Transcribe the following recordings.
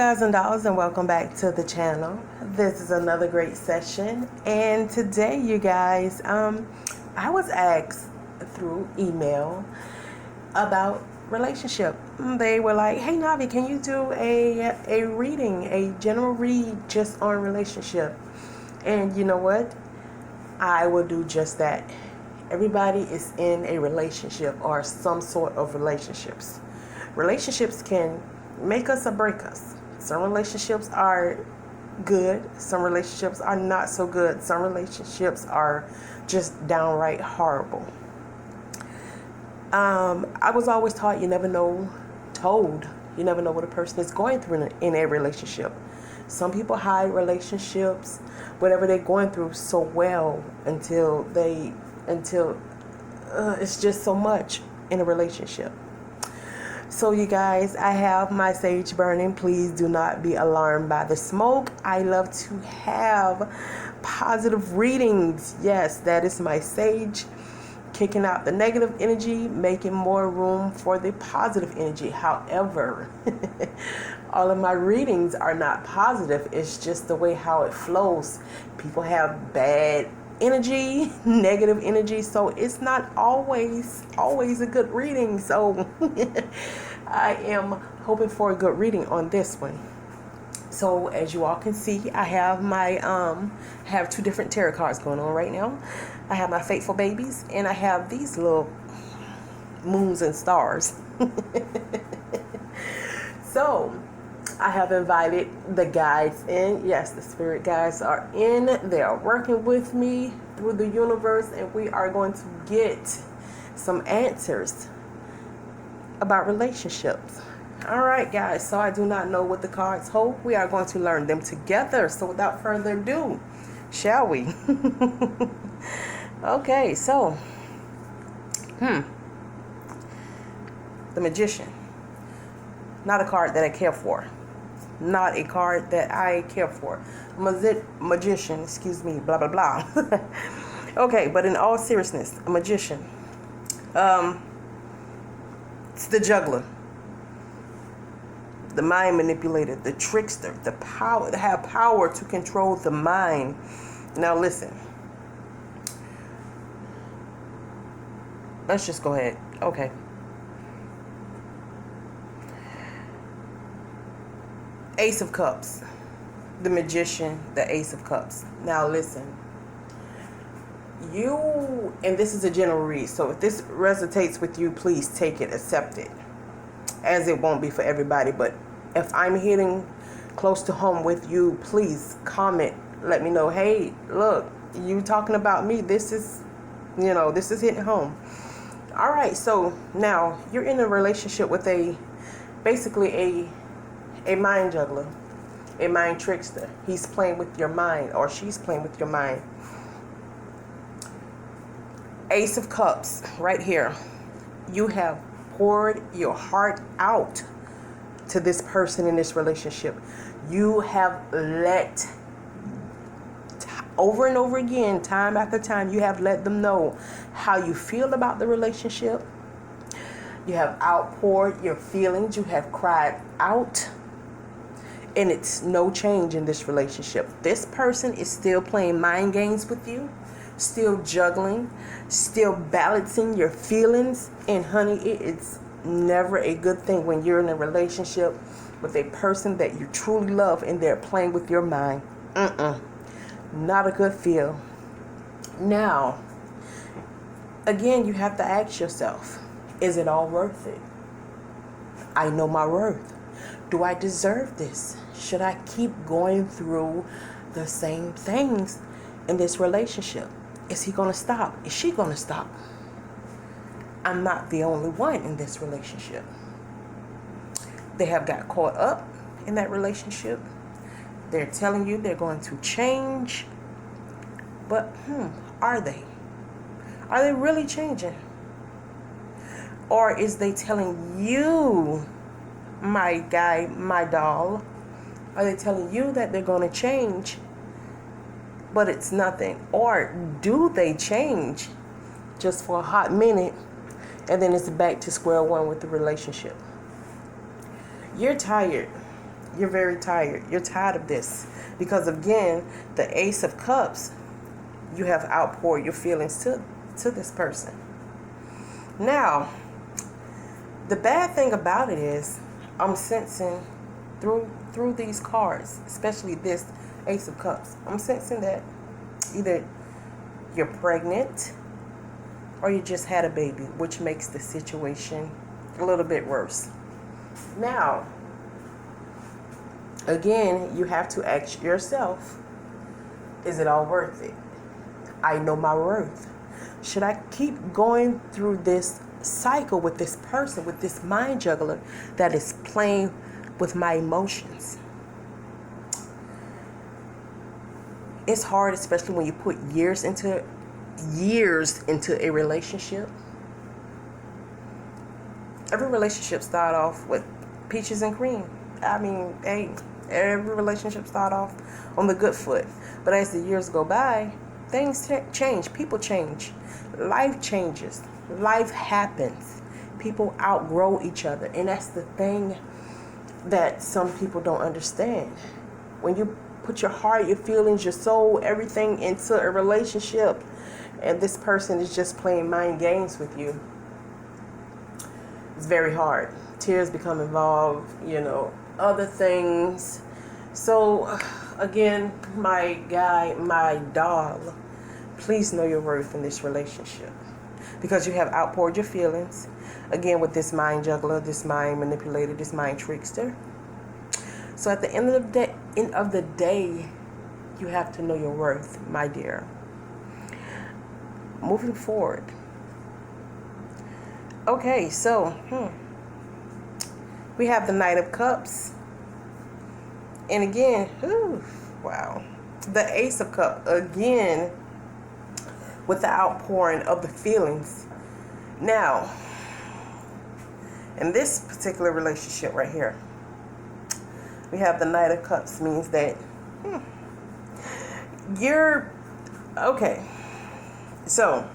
guys and dolls, and welcome back to the channel. This is another great session, and today you guys I was asked through email about relationship. They were like, hey Navi, can you do a reading, a general read just on relationship? And you know what, I will do just that. Everybody is in a relationship or some sort of relationships. Relationships can make us or break us. Some relationships are good. Some relationships are not so good. Some relationships are just downright horrible. I was always taught you never know what a person is going through in a relationship. Some people hide relationships, whatever they're going through, so well until it's just so much in a relationship. So you guys, I have my sage burning. Please do not be alarmed by the smoke. I love to have positive readings. Yes, that is my sage. Kicking out the negative energy, making more room for the positive energy. However, all of my readings are not positive. It's just the way how it flows. People have bad energy, negative energy, so it's not always a good reading. So I am hoping for a good reading on this one. So as you all can see, I have my have two different tarot cards going on right now. I have my faithful babies, and I have these little moons and stars. So I have invited the guides in. Yes, the spirit guides are in. They are working with me through the universe, and we are going to get some answers about relationships. All right, guys. So I do not know what the cards hold. We are going to learn them together. So without further ado, shall we? Okay, so the Magician. Not a card that I care for. Not a card that I care for. Magician, excuse me, blah, blah, blah. Okay, but in all seriousness, a magician. It's the juggler. The mind manipulator, the trickster, the power, to have power to control the mind. Now listen. Let's just go ahead. Okay. Ace of Cups, the Magician, the Ace of Cups. Now listen, and this is a general read, so if this resonates with you, please take it, accept it, as it won't be for everybody. But if I'm hitting close to home with you, please comment, let me know, hey, look, you talking about me, this is hitting home. All right, so now you're in a relationship with basically a mind juggler, a mind trickster. He's playing with your mind, or she's playing with your mind. Ace of Cups, right here. You have poured your heart out to this person in this relationship. You have let, over and over again, time after time, you have let them know how you feel about the relationship. You have outpoured your feelings. You have cried out. And it's no change in this relationship. This person is still playing mind games with you, still juggling, still balancing your feelings. And honey, it's never a good thing when you're in a relationship with a person that you truly love and they're playing with your mind. Not a good feel. Now, again, you have to ask yourself, is it all worth it? I know my worth. Do I deserve this? Should I keep going through the same things in this relationship? Is he going to stop? Is she going to stop? I'm not the only one in this relationship. They have got caught up in that relationship. They're telling you they're going to change. But, are they? Are they really changing? Or is they telling you, my guy, my doll, are they telling you that they're going to change, but it's nothing? Or do they change just for a hot minute, and then it's back to square one with the relationship? You're tired You're very tired. You're tired of this. Because again, the Ace of Cups, you have outpoured your feelings to this person. Now, the bad thing about it is, I'm sensing through these cards, especially this Ace of Cups, I'm sensing that either you're pregnant or you just had a baby, which makes the situation a little bit worse. Now, again, you have to ask yourself, is it all worth it? I know my worth. Should I keep going through this cycle with this person, with this mind juggler that is playing with my emotions? It's hard, especially when you put years into a relationship. Every relationship start off with peaches and cream. I mean, hey, every relationship start off on the good foot. But as the years go by, things change. People change. Life changes. Life happens. People outgrow each other. And that's the thing that some people don't understand. When you put your heart, your feelings, your soul, everything into a relationship, and this person is just playing mind games with you, it's very hard. Tears become involved, other things. So, again, my guy, my doll, please know your worth in this relationship. Because you have outpoured your feelings, again, with this mind juggler, this mind manipulator, this mind trickster. So at the end of the day, you have to know your worth, my dear. Moving forward. Okay, so we have the Knight of Cups. And again, wow. The Ace of Cups, again, with the outpouring of the feelings. Now, in this particular relationship right here, we have the Knight of Cups, means that you're, okay, so,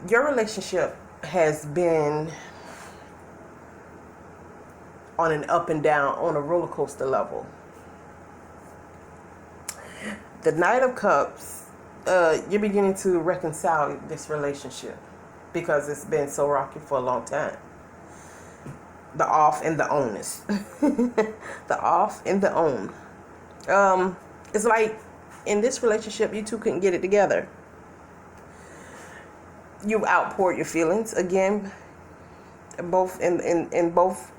your relationship has been on an up and down, on a roller coaster level. The Knight of Cups, you're beginning to reconcile this relationship because it's been so rocky for a long time. The off and the onus. The off and the on. It's like in this relationship, you two couldn't get it together. You outpoured your feelings again, both in both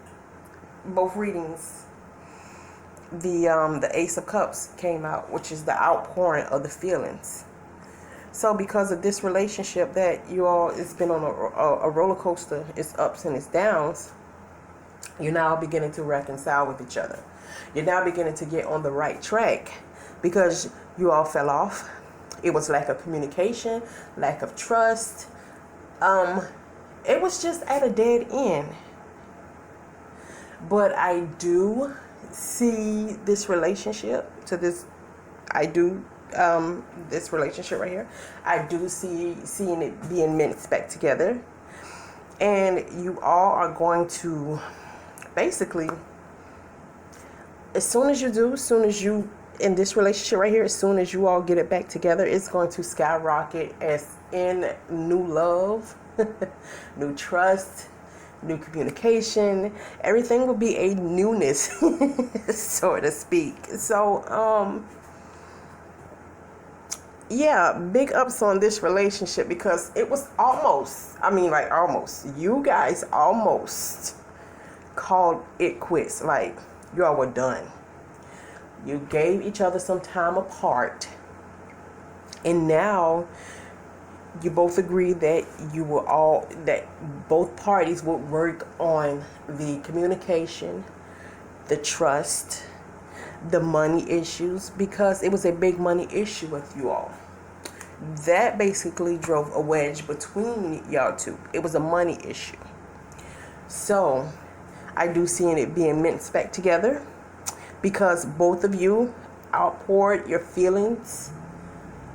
readings. The Ace of Cups came out, which is the outpouring of the feelings. So because of this relationship that you all, it's been on a roller coaster, it's ups and it's downs, you're now beginning to reconcile with each other. You're now beginning to get on the right track because you all fell off. It was lack of communication, lack of trust. It was just at a dead end. But I do see this relationship this relationship right here, I do seeing it being mixed back together. And you all are going to basically, as soon as you in this relationship right here, as soon as you all get it back together, it's going to skyrocket as in new love, new trust, new communication. Everything will be a newness, so to speak. So, yeah, big ups on this relationship because it was almost, you guys almost called it quits. Like, you all were done. You gave each other some time apart. And now you both agreed that that both parties would work on the communication, the trust, the money issues, because it was a big money issue with you all. That basically drove a wedge between y'all two. It was a money issue. So I do see it being mixed back together because both of you outpoured your feelings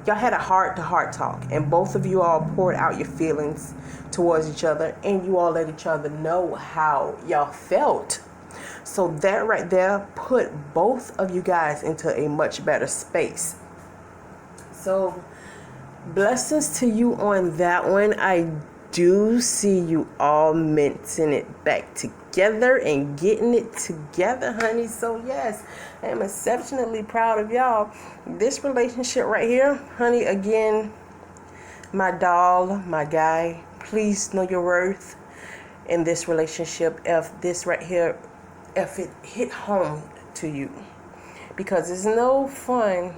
y'all had a heart-to-heart talk, and both of you all poured out your feelings towards each other, and you all let each other know how y'all felt. So that right there put both of you guys into a much better space. So blessings to you on that one. I do see you all minting it back together and getting it together, honey. So yes, I am exceptionally proud of y'all. This relationship right here, honey, again, my doll, my guy, please know your worth in this relationship. If this right here, if it hit home to you, because it's no fun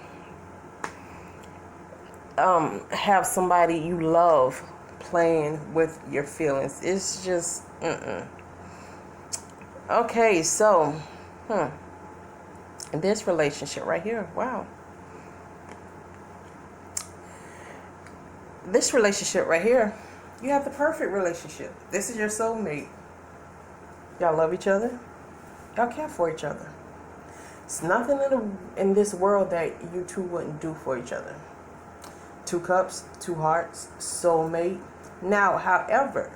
have somebody you love playing with your feelings. It's just okay. So this relationship right here, wow, this relationship right here, you have the perfect relationship. This is your soulmate. Y'all love each other. Y'all care for each other. It's nothing in this world that you two wouldn't do for each other. 2 cups, 2 hearts, soulmate. Now, however,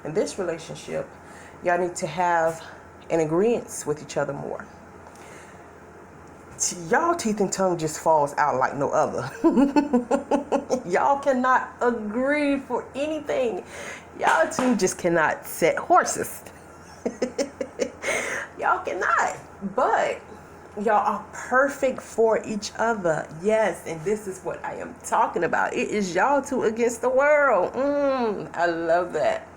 in this relationship, y'all need to have an agreement with each other more. Y'all teeth and tongue just falls out like no other. Y'all cannot agree for anything. Y'all two just cannot set horses. Y'all cannot. But y'all are perfect for each other. Yes, and this is what I am talking about. It is y'all two against the world. I love that.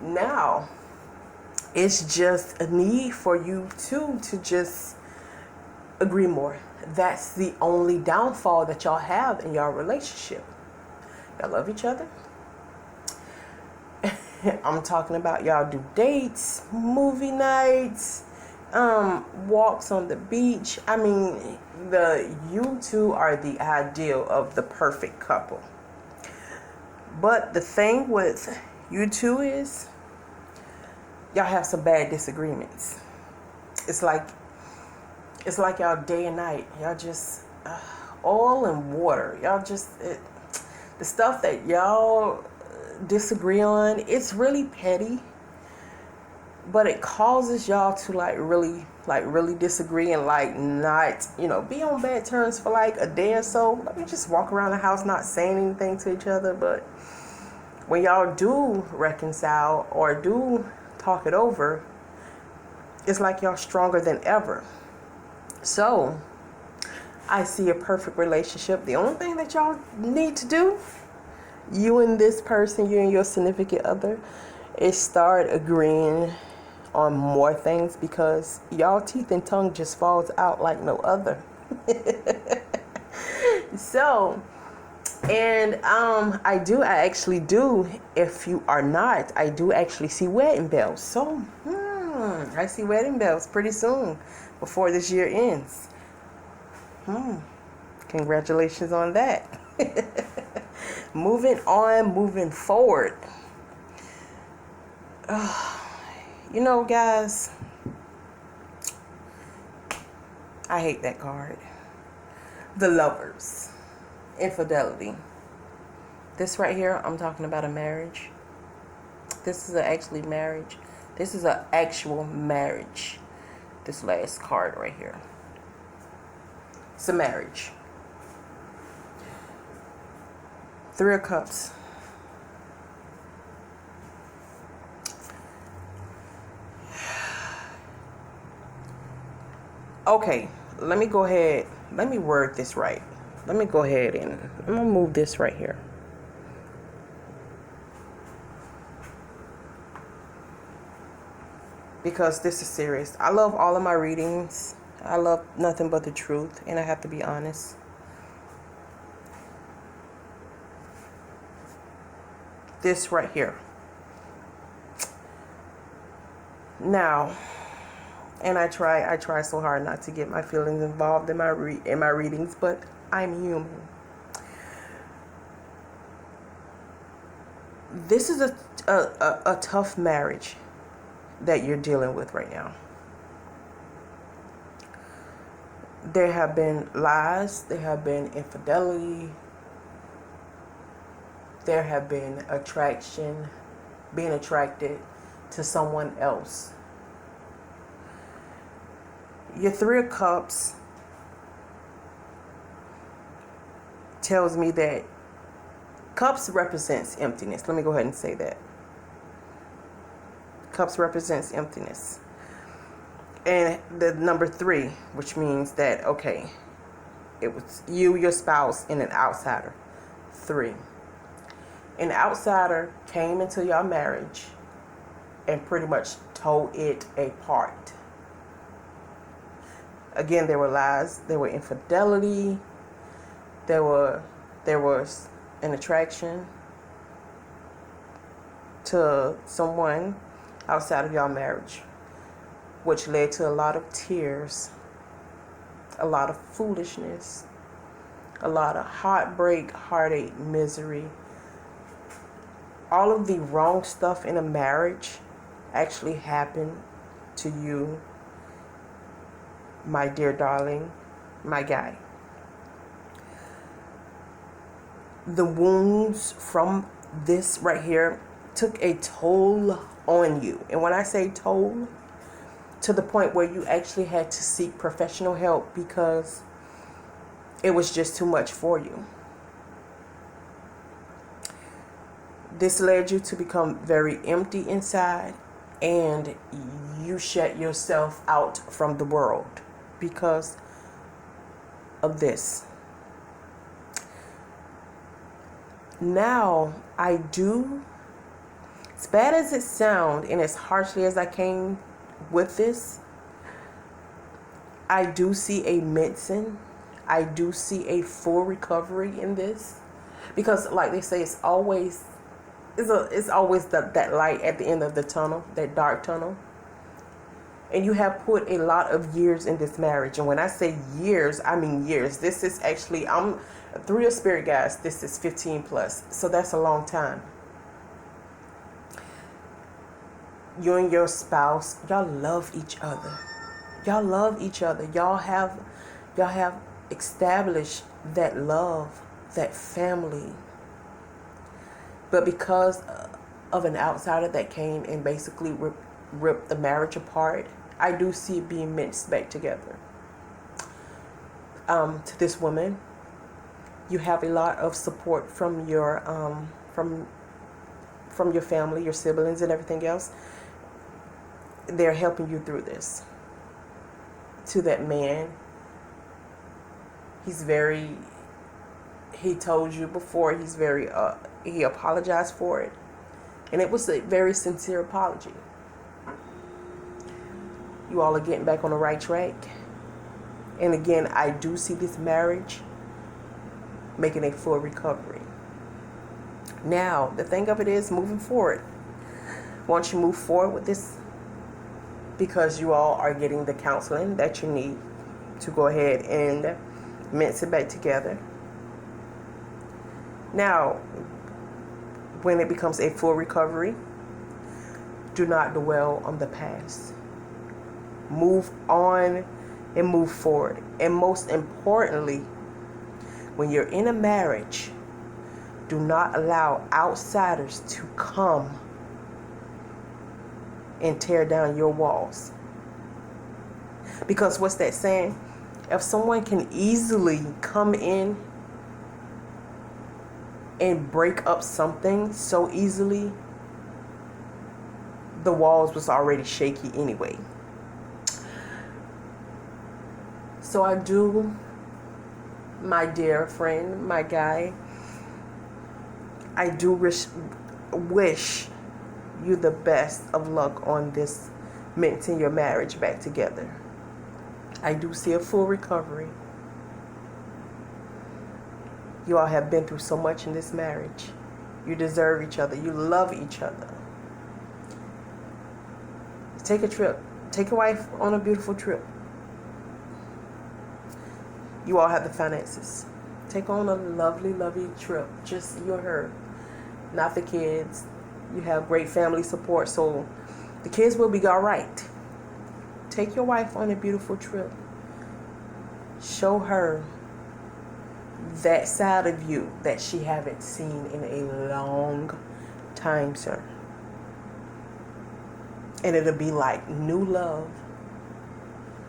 Now, it's just a need for you two to just agree more. That's the only downfall that y'all have in your relationship. Y'all love each other. I'm talking about y'all do dates, movie nights, walks on the beach. I mean, you two are the ideal of the perfect couple. But the thing with you two is y'all have some bad disagreements. It's like y'all day and night. Y'all just oil and water. Y'all just the stuff that y'all disagree on. It's really petty, but it causes y'all to really disagree and not be on bad terms for like a day or so. Let me just walk around the house not saying anything to each other. But when y'all do reconcile or do talk it over, it's like y'all stronger than ever. So I see a perfect relationship. The only thing that y'all need to do, you and this person, you and your significant other, is start agreeing on more things, because y'all teeth and tongue just falls out like no other. So, and I actually do, if you are not, I do actually see wedding bells. So I see wedding bells pretty soon, before this year ends. Congratulations on that. Moving on, moving forward. Guys, I hate that card. The Lovers. Infidelity. This right here, I'm talking about a marriage. This is actually marriage. This is an actual marriage. This last card right here. It's a marriage. 3 of Cups. Okay, let me go ahead. Let me word this right. Let me go ahead and I'm going to move this right here. Because this is serious. I love all of my readings. I love nothing but the truth, and I have to be honest. This right here. Now, and I try so hard not to get my feelings involved in my readings, but I'm human. This is a tough marriage that you're dealing with right now. There have been lies. There have been infidelity. There have been attraction, being attracted to someone else. Your Three of Cups tells me that Cups represents emptiness. Let me go ahead and say that. Cups represents emptiness. And the number 3, which means that, okay, it was you, your spouse, and an outsider. 3. An outsider came into your marriage and pretty much tore it apart. Again, there were lies, there were infidelity, there was an attraction to someone outside of your marriage, which led to a lot of tears, a lot of foolishness, a lot of heartbreak, heartache, misery. All of the wrong stuff in a marriage actually happened to you, my dear darling, my guy. The wounds from this right here took a toll on you. And when I say toll, to the point where you actually had to seek professional help because it was just too much for you. This led you to become very empty inside, and you shut yourself out from the world because of this. Now, I do, as bad as it sounds and as harshly as I came with this, I do see a medicine. I do see a full recovery in this, because like they say, it's always that light at the end of the tunnel, that dark tunnel. And you have put a lot of years in this marriage. And when I say years, I mean years. This is actually, I'm 3 of Spirit, guys. This is 15 plus. So that's a long time. You and your spouse, y'all love each other. Y'all love each other. Y'all have established that love, that family. But because of an outsider that came and basically ripped the marriage apart, I do see it being mixed back together. To this woman, you have a lot of support from your from your family, your siblings, and everything else. They're helping you through this. To that man, he told you before, he apologized for it. And it was a very sincere apology. You all are getting back on the right track. And again, I do see this marriage making a full recovery. Now, the thing of it is, moving forward, once you move forward with this, because you all are getting the counseling that you need to go ahead and mix it back together. Now, when it becomes a full recovery, do not dwell on the past. Move on and move forward. And most importantly, when you're in a marriage, do not allow outsiders to come and tear down your walls. Because what's that saying? If someone can easily come in and break up something so easily, the walls was already shaky anyway. So I do, my dear friend, my guy, I do wish you the best of luck on this mixing your marriage back together. I do see a full recovery. You all have been through so much in this marriage. You deserve each other. You love each other. Take a trip. Take your wife on a beautiful trip. You all have the finances. Take on a lovely, lovely trip. Just you and her. Not the kids. You have great family support, so the kids will be all right. Take your wife on a beautiful trip. Show her that side of you that she haven't seen in a long time, sir. And it'll be like new love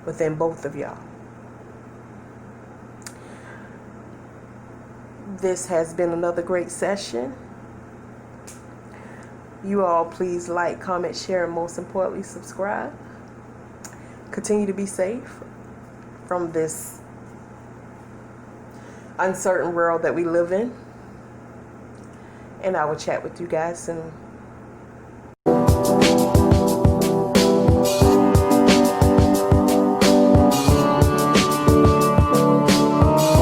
within both of y'all. This has been another great session. You all please like, comment, share, and most importantly, subscribe. Continue to be safe from this uncertain world that we live in. And I will chat with you guys soon.